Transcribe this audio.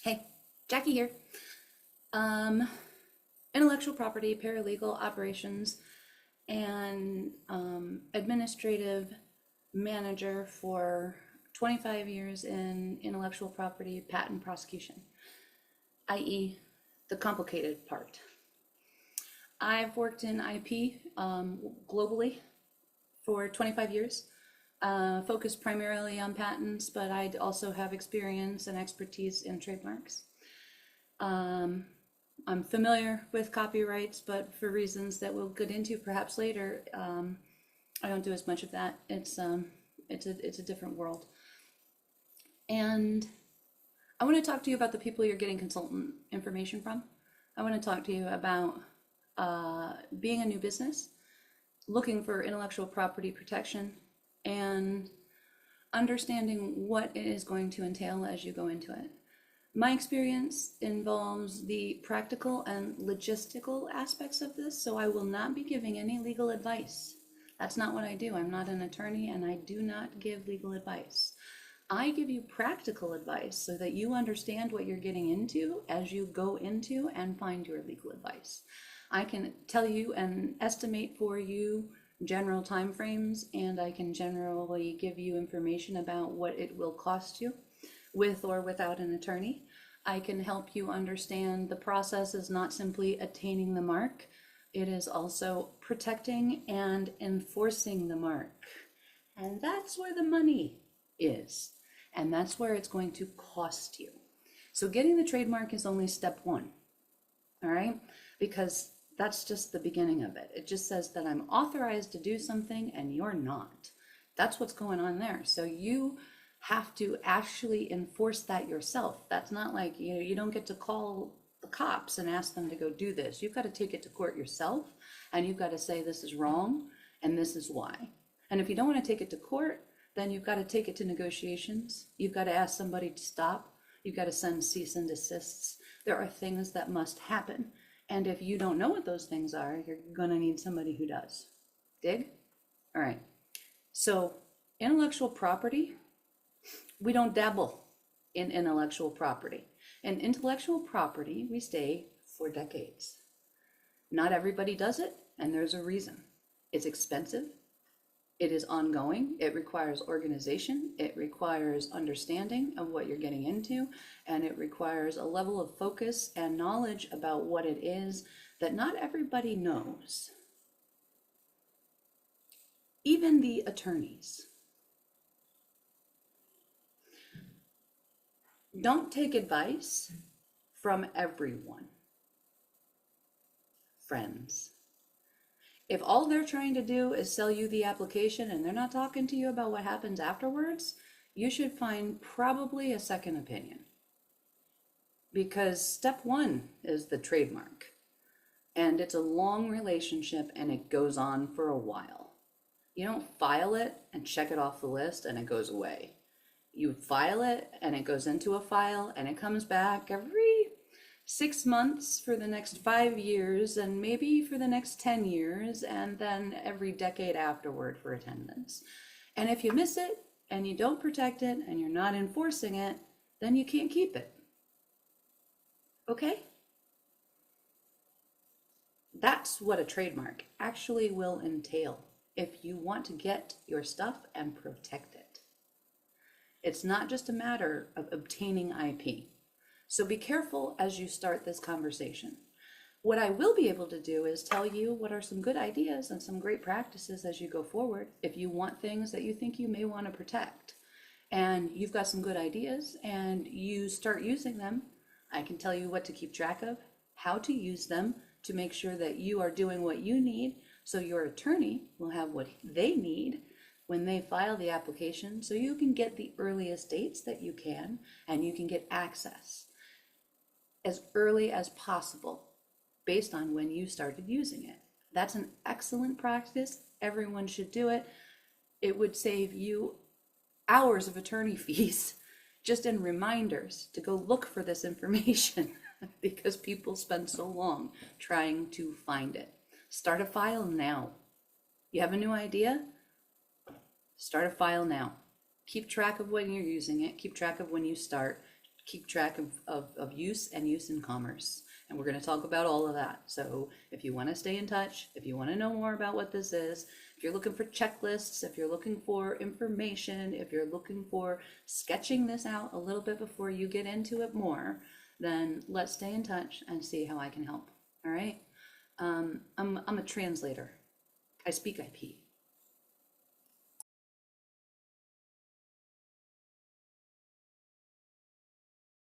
Hey, Jackie here. Um, Intellectual property, paralegal operations, and administrative manager for 25 years in intellectual property patent prosecution, i.e., the complicated part. I've worked in IP globally for 25 years, focused primarily on patents, but I also have experience and expertise in trademarks. I'm familiar with copyrights, but for reasons that we'll get into perhaps later, I don't do as much of that. It's a different world. And I want to talk to you about the people you're getting consultant information from. I want to talk to you about being a new business, looking for intellectual property protection, and understanding what it is going to entail as you go into it. My experience involves the practical and logistical aspects of this, so I will not be giving any legal advice. That's not what I do. I'm not an attorney and I do not give legal advice. I give you practical advice so that you understand what you're getting into as you go into and find your legal advice. I can tell you and estimate for you general timeframes, and I can generally give you information about what it will cost you with or without an attorney. I can help you understand the process is not simply attaining the mark, it is also protecting and enforcing the mark. And that's where the money is. And that's where it's going to cost you. So getting the trademark is only step one, all right? Because that's just the beginning of it. It just says that I'm authorized to do something and you're not. That's what's going on there. So you have to actually enforce that yourself. That's not like, you don't get to call the cops and ask them to go do this. You've got to take it to court yourself, and you've got to say this is wrong and this is why. And if you don't want to take it to court, then you've got to take it to negotiations. You've got to ask somebody to stop. You've got to send cease and desists. There are things that must happen. And if you don't know what those things are, you're going to need somebody who does. Dig? All right. So intellectual property, we don't dabble in intellectual property. In intellectual property, we stay for decades. Not everybody does it, and there's a reason. It's expensive. It is ongoing. It requires organization. It requires understanding of what you're getting into, and it requires a level of focus and knowledge about what it is that not everybody knows. Even the attorneys. Don't take advice from everyone. Friends. If all they're trying to do is sell you the application and they're not talking to you about what happens afterwards, you should find probably a second opinion. Because step one is the trademark. And it's a long relationship and it goes on for a while. You don't file it and check it off the list and it goes away. You file it and it goes into a file and it comes back every 6 months for the next 5 years, and maybe for the next 10 years, and then every decade afterward for attendance. And if you miss it and you don't protect it and you're not enforcing it, then you can't keep it. Okay? That's what a trademark actually will entail if you want to get your stuff and protect it. It's not just a matter of obtaining IP. So be careful as you start this conversation. What I will be able to do is tell you what are some good ideas and some great practices as you go forward if you want things that you think you may want to protect. And you've got some good ideas and you start using them. I can tell you what to keep track of, how to use them to make sure that you are doing what you need so your attorney will have what they need when they file the application, so you can get the earliest dates that you can, and you can get access as early as possible based on when you started using it. That's an excellent practice. Everyone should do it. It would save you hours of attorney fees just in reminders to go look for this information because people spend so long trying to find it. Start a file now. You have a new idea? Start a file now. Keep track of when you're using it. Keep track of when you start. keep track of use and use in commerce. And we're going to talk about all of that. So if you want to stay in touch, if you want to know more about what this is, if you're looking for checklists, if you're looking for information, if you're looking for sketching this out a little bit before you get into it more, then let's stay in touch and see how I can help. All right. I'm a translator. I speak IP.